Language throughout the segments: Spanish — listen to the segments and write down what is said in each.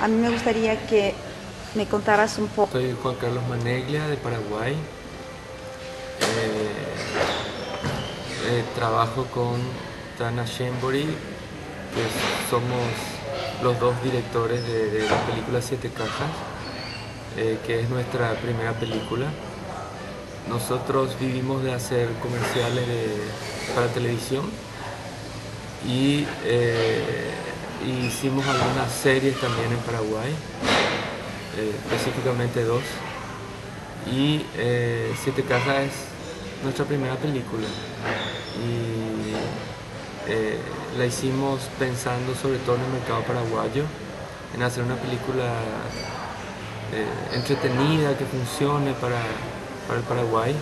a mí me gustaría que me contaras un poco. Soy Juan Carlos Maneglia de Paraguay. Trabajo con Tana Shembori, que somos los dos directores de la película Siete Cajas, que es nuestra primera película. Nosotros vivimos de hacer comerciales para televisión y hicimos algunas series también en Paraguay, específicamente dos. Y Siete Cajas es nuestra primera película y la hicimos pensando sobre todo en el mercado paraguayo, en hacer una película entretenida, que funcione para el Paraguay.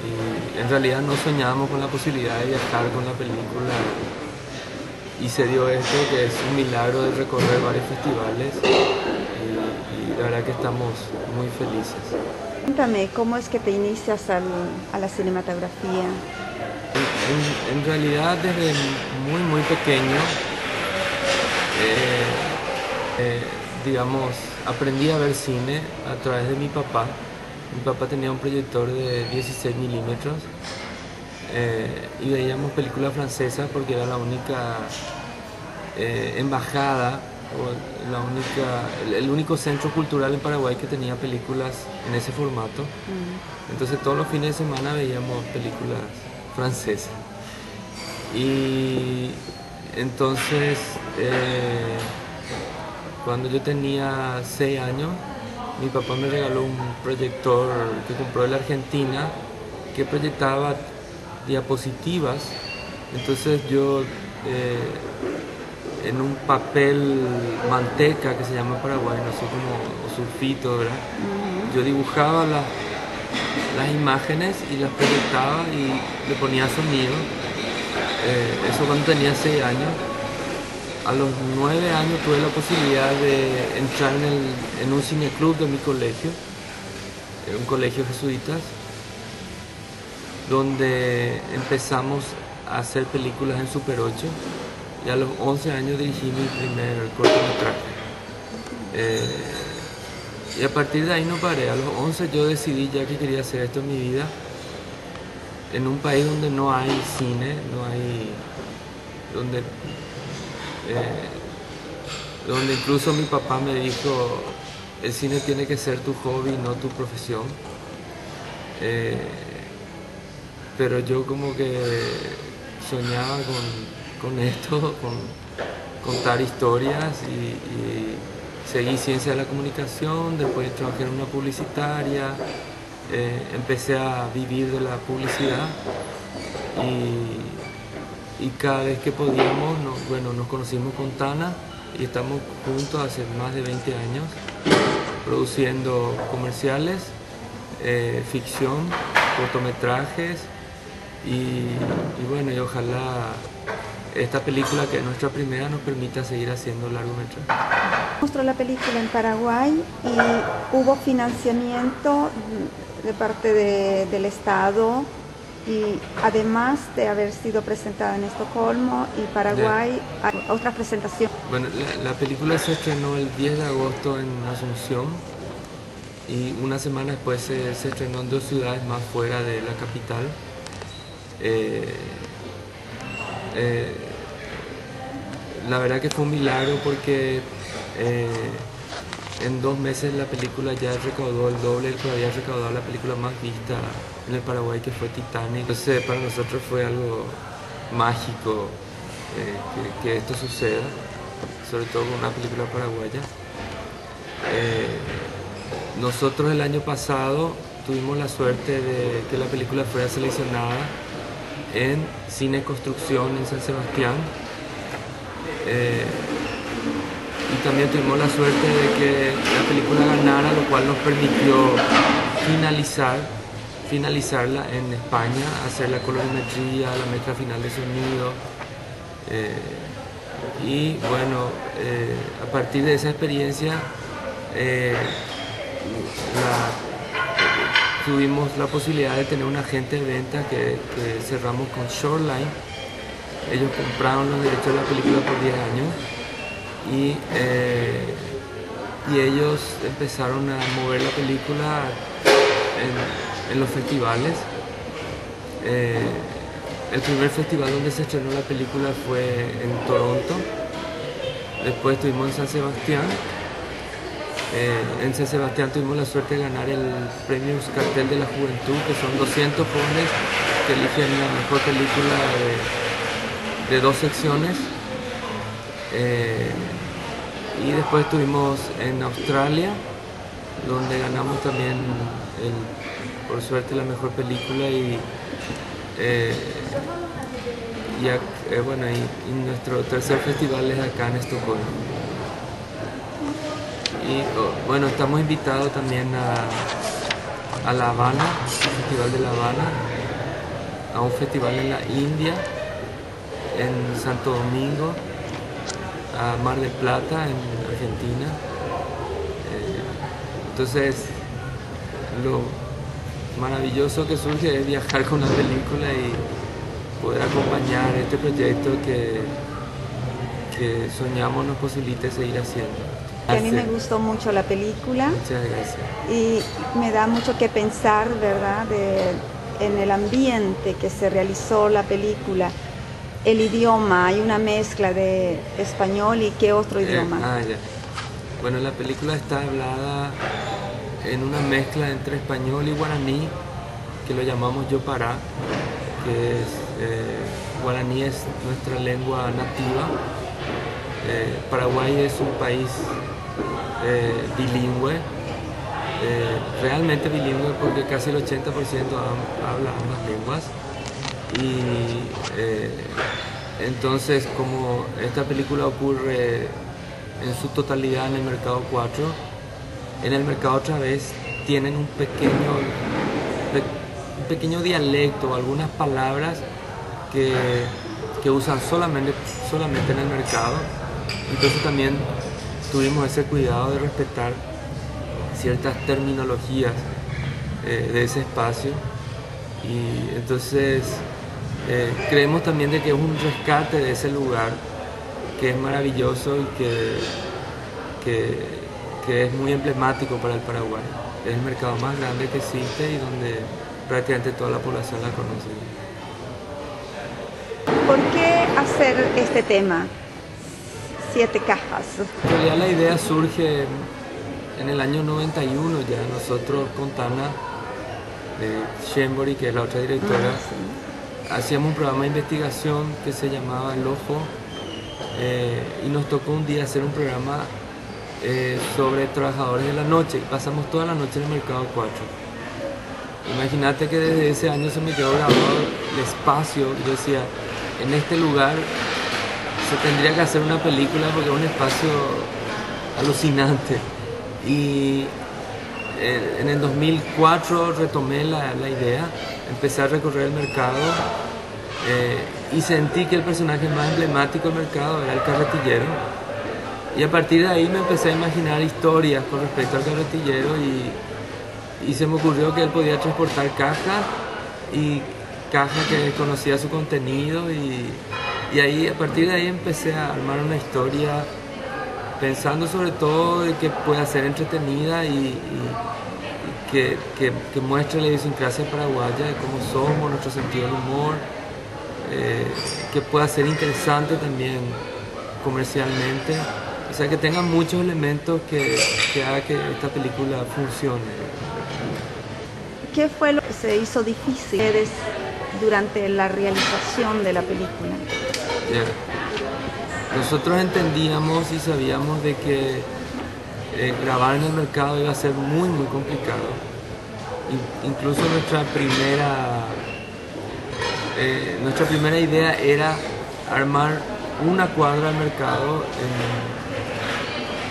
Y en realidad no soñábamos con la posibilidad de viajar con la película y se dio esto, que es un milagro de recorrer varios festivales y la verdad que estamos muy felices. Cuéntame, ¿cómo es que te inicias a la cinematografía? En realidad desde muy pequeño, digamos, aprendí a ver cine a través de mi papá. Mi papá tenía un proyector de 16 milímetros y veíamos películas francesas porque era la única embajada o el único centro cultural en Paraguay que tenía películas en ese formato. Entonces todos los fines de semana veíamos películas francesas. Y entonces cuando yo tenía 6 años, mi papá me regaló un proyector que compró en la Argentina que proyectaba diapositivas. Entonces yo en un papel manteca, que se llama en Paraguay, no sé cómo, o sulfito, ¿verdad? Yo dibujaba las imágenes y las proyectaba y le ponía sonido. Eso cuando tenía 6 años. A los 9 años tuve la posibilidad de entrar en un cineclub de mi colegio, un colegio jesuitas, donde empezamos a hacer películas en Super 8 y a los 11 años dirigí mi primer cortometraje. Y a partir de ahí no paré. A los 11 yo decidí ya que quería hacer esto en mi vida, en un país donde no hay cine, donde incluso mi papá me dijo, el cine tiene que ser tu hobby, no tu profesión. Pero yo como que soñaba con esto, con contar historias y seguí ciencia de la comunicación, después trabajé en una publicitaria, empecé a vivir de la publicidad y cada vez que podíamos, nos conocimos con Tana y estamos juntos hace más de 20 años produciendo comerciales, ficción, cortometrajes y y ojalá esta película, que es nuestra primera, nos permita seguir haciendo largometrajes. Mostró la película en Paraguay y hubo financiamiento de parte del Estado, y además de haber sido presentada en Estocolmo y Paraguay, hay otra presentación. Bueno, la película se estrenó el 10 de agosto en Asunción y una semana después se estrenó en 2 ciudades más fuera de la capital. La verdad que fue un milagro porque en 2 meses la película ya recaudó el doble del que había recaudado la película más vista en el Paraguay, que fue Titanic. Entonces para nosotros fue algo mágico que esto suceda, sobre todo con una película paraguaya. Nosotros el año pasado tuvimos la suerte de que la película fuera seleccionada en Cine Construcción en San Sebastián. Y también tuvimos la suerte de que la película ganara, lo cual nos permitió finalizarla en España, hacer la colorimetría, la mezcla final de sonido. Y bueno, a partir de esa experiencia tuvimos la posibilidad de tener un agente de venta que cerramos con Shoreline. Ellos compraron los derechos de la película por 10 años y ellos empezaron a mover la película en los festivales. El primer festival donde se estrenó la película fue en Toronto, después estuvimos en San Sebastián. En San Sebastián tuvimos la suerte de ganar el premio Euskaltel de la Juventud, que son 200 jóvenes que eligen la mejor película de 2 secciones. Y después estuvimos en Australia, donde ganamos también, por suerte, la mejor película y nuestro tercer festival es acá en Estocolmo. Y bueno, estamos invitados también a La Habana, al Festival de La Habana, a un festival en la India, en Santo Domingo, a Mar del Plata, en Argentina. Entonces, lo maravilloso que surge es viajar con la película y poder acompañar este proyecto que soñamos nos posibilite seguir haciendo. A mí me gustó mucho la película. Muchas gracias. Y me da mucho que pensar, ¿verdad?, en el ambiente que se realizó la película. El idioma, hay una mezcla de español y qué otro idioma. Ya. Bueno, la película está hablada en una mezcla entre español y guaraní, que lo llamamos Yopará, que es, guaraní es nuestra lengua nativa. Paraguay es un país bilingüe, realmente bilingüe, porque casi el 80% habla ambas lenguas. Y entonces, como esta película ocurre en su totalidad en el Mercado 4, en el Mercado otra vez tienen un pequeño dialecto, algunas palabras que usan solamente en el mercado. Entonces también tuvimos ese cuidado de respetar ciertas terminologías de ese espacio, y entonces creemos también de que es un rescate de ese lugar que es maravilloso y que es muy emblemático para el Paraguay. Es el mercado más grande que existe y donde prácticamente toda la población la conoce. ¿Por qué hacer este tema? 7 cajas. En realidad la idea surge en el año 91 ya. Nosotros con Tana Shembori, que es la otra directora, hacíamos un programa de investigación que se llamaba El Ojo, y nos tocó un día hacer un programa sobre trabajadores de la noche, y pasamos toda la noche en el Mercado 4. Imagínate que desde ese año se me quedó grabado el espacio. Yo decía, en este lugar se tendría que hacer una película porque es un espacio alucinante. Y en el 2004 retomé la idea, empecé a recorrer el mercado, y sentí que el personaje más emblemático del mercado era el carretillero. Y a partir de ahí me empecé a imaginar historias con respecto al carretillero, y se me ocurrió que él podía transportar cajas, y cajas que desconocía su contenido, y ahí, a partir de ahí empecé a armar una historia pensando sobre todo de que pueda ser entretenida y que muestre la idiosincrasia paraguaya de cómo somos, nuestro sentido del humor, que pueda ser interesante también comercialmente, o sea, que tenga muchos elementos que haga que esta película funcione. ¿Qué fue lo que se hizo difícil durante la realización de la película? Nosotros entendíamos y sabíamos de que grabar en el mercado iba a ser muy complicado. Incluso nuestra primera idea era armar una cuadra al mercado,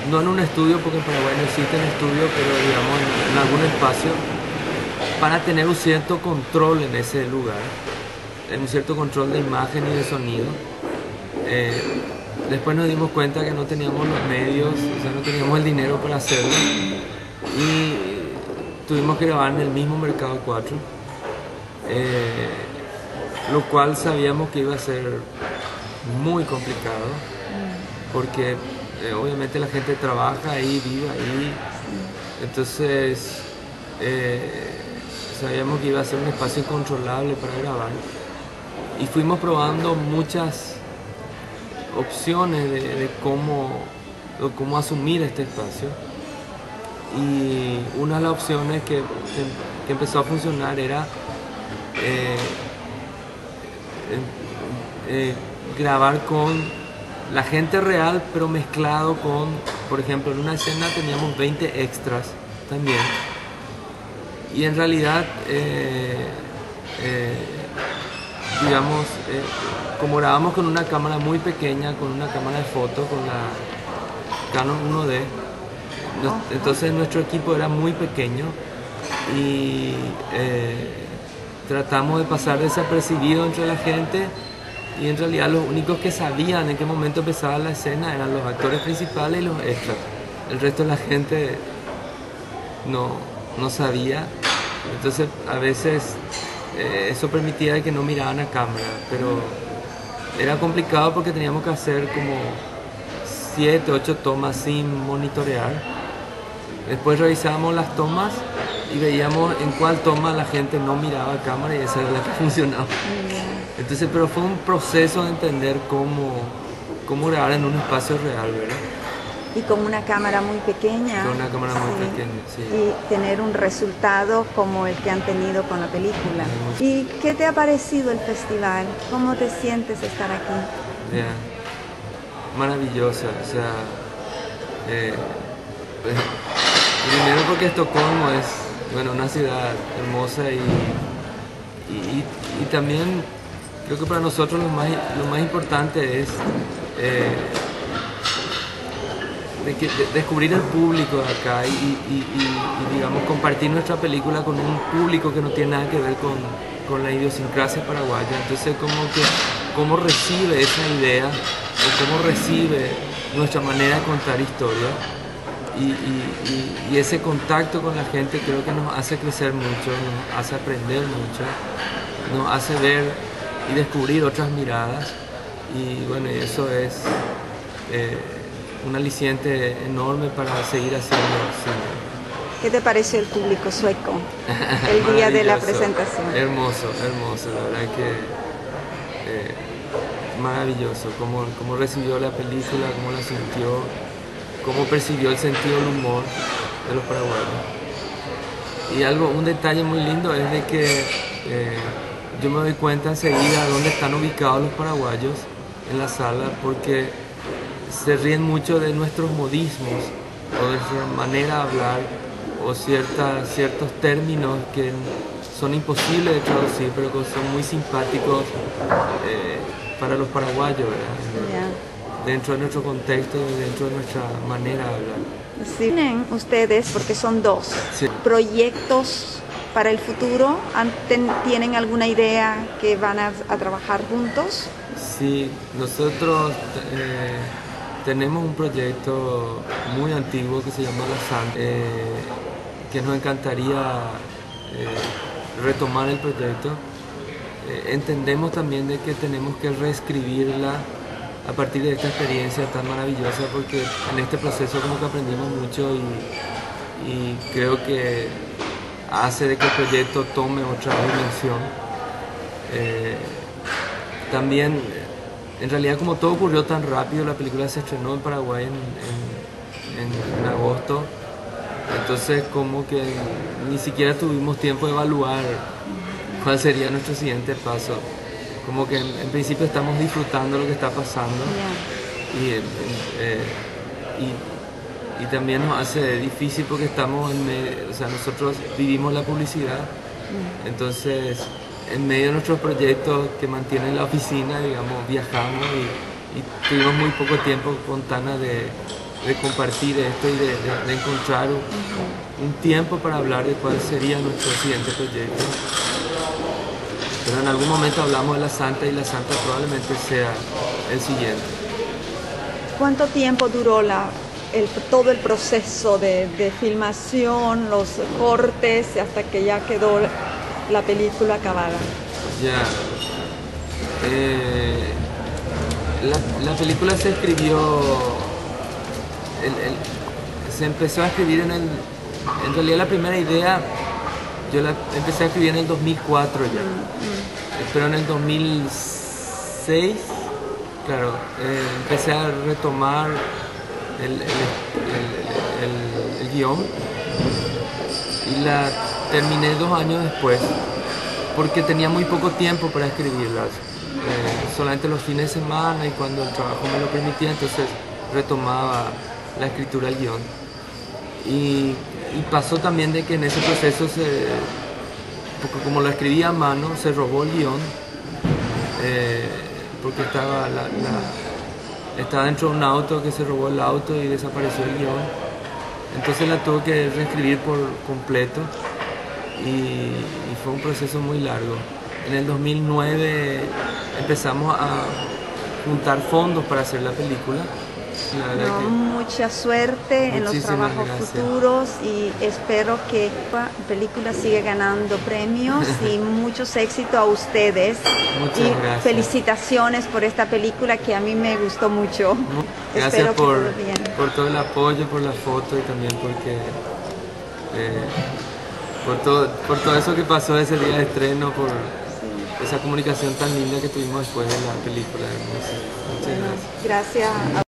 no en un estudio, porque en Paraguay no existe un estudio, pero digamos en algún espacio, para tener un cierto control en ese lugar, un cierto control de imagen y de sonido. Después nos dimos cuenta que no teníamos los medios, o sea, no teníamos el dinero para hacerlo, y tuvimos que grabar en el mismo Mercado 4, lo cual sabíamos que iba a ser muy complicado, porque obviamente la gente trabaja ahí, vive ahí, entonces sabíamos que iba a ser un espacio incontrolable para grabar y fuimos probando muchas opciones de cómo asumir este espacio, y una de las opciones que empezó a funcionar era grabar con la gente real, pero mezclado con, por ejemplo, en una escena teníamos 20 extras también, y en realidad digamos, como grabamos con una cámara muy pequeña, con una cámara de foto, con la Canon 1D, entonces nuestro equipo era muy pequeño y tratamos de pasar desapercibido entre la gente, y en realidad los únicos que sabían en qué momento empezaba la escena eran los actores principales y los extras. El resto de la gente no sabía, entonces a veces eso permitía que no miraban a cámara, pero era complicado porque teníamos que hacer como 7, 8 tomas sin monitorear. Después revisábamos las tomas y veíamos en cuál toma la gente no miraba a cámara, y esa era la que funcionaba. Entonces, pero fue un proceso de entender cómo grabar en un espacio real, ¿verdad? Y con una cámara muy pequeña. Con una cámara muy pequeña, sí. Y tener un resultado como el que han tenido con la película. ¿Y qué te ha parecido el festival? ¿Cómo te sientes estar aquí? Yeah. Maravillosa, o sea, primero porque Estocolmo es, bueno, una ciudad hermosa, y también creo que para nosotros lo más importante es descubrir el público de acá y digamos, compartir nuestra película con un público que no tiene nada que ver con la idiosincrasia paraguaya. Entonces, cómo recibe esa idea, o cómo recibe nuestra manera de contar historia, y ese contacto con la gente creo que nos hace crecer mucho, nos hace aprender mucho, nos hace ver y descubrir otras miradas, y bueno, eso es un aliciente enorme para seguir haciendo cine. ¿Qué te pareció el público sueco el día de la presentación? Hermoso, la verdad que maravilloso, cómo recibió la película, cómo la sintió, cómo percibió el sentido del humor de los paraguayos. Y un detalle muy lindo es de que yo me doy cuenta enseguida dónde están ubicados los paraguayos en la sala, porque se ríen mucho de nuestros modismos o de nuestra manera de hablar, o ciertos términos que son imposibles de traducir, pero que son muy simpáticos para los paraguayos, ¿verdad? Dentro de nuestro contexto y dentro de nuestra manera de hablar. Sí. ¿Tienen ustedes, porque son dos, sí, proyectos para el futuro? ¿Tienen alguna idea que van a trabajar juntos? Sí, nosotros tenemos un proyecto muy antiguo que se llama La Santa, que nos encantaría retomar el proyecto. Entendemos también de que tenemos que reescribirla a partir de esta experiencia tan maravillosa, porque en este proceso como que aprendimos mucho, y creo que hace de que el proyecto tome otra dimensión. También, en realidad, como todo ocurrió tan rápido, la película se estrenó en Paraguay en agosto, entonces como que ni siquiera tuvimos tiempo de evaluar cuál sería nuestro siguiente paso. Como que en principio estamos disfrutando lo que está pasando, y también nos hace difícil porque estamos en medio, o sea, nosotros vivimos la publicidad, entonces en medio de nuestros proyectos que mantienen la oficina, digamos, viajamos y tuvimos muy poco tiempo con Tana de compartir esto y de encontrar un tiempo para hablar de cuál sería nuestro siguiente proyecto. Pero en algún momento hablamos de La Santa, y La Santa probablemente sea el siguiente. ¿Cuánto tiempo duró todo el proceso de filmación, los cortes, hasta que ya quedó la película acabada? Ya. La película se escribió se empezó a escribir en realidad la primera idea, yo la empecé a escribir en el 2004 ya, pero en el 2006, claro, empecé a retomar el guión y la terminé 2 años después, porque tenía muy poco tiempo para escribirlas, solamente los fines de semana y cuando el trabajo me lo permitía, entonces retomaba la escritura del guión. Y pasó también de que en ese proceso, porque como lo escribía a mano, se robó el guión, porque estaba dentro de un auto, que se robó el auto y desapareció el guión. Entonces la tuve que reescribir por completo y fue un proceso muy largo. En el 2009 empezamos a juntar fondos para hacer la película. No, mucha suerte en los trabajos futuros y espero que la película siga ganando premios y muchos éxitos a ustedes. Muchas y gracias. Felicitaciones por esta película que a mí me gustó mucho. Gracias por todo el apoyo, por la foto y también por todo eso que pasó ese día de estreno, por esa comunicación tan linda que tuvimos después de la película. Muchas gracias. Gracias.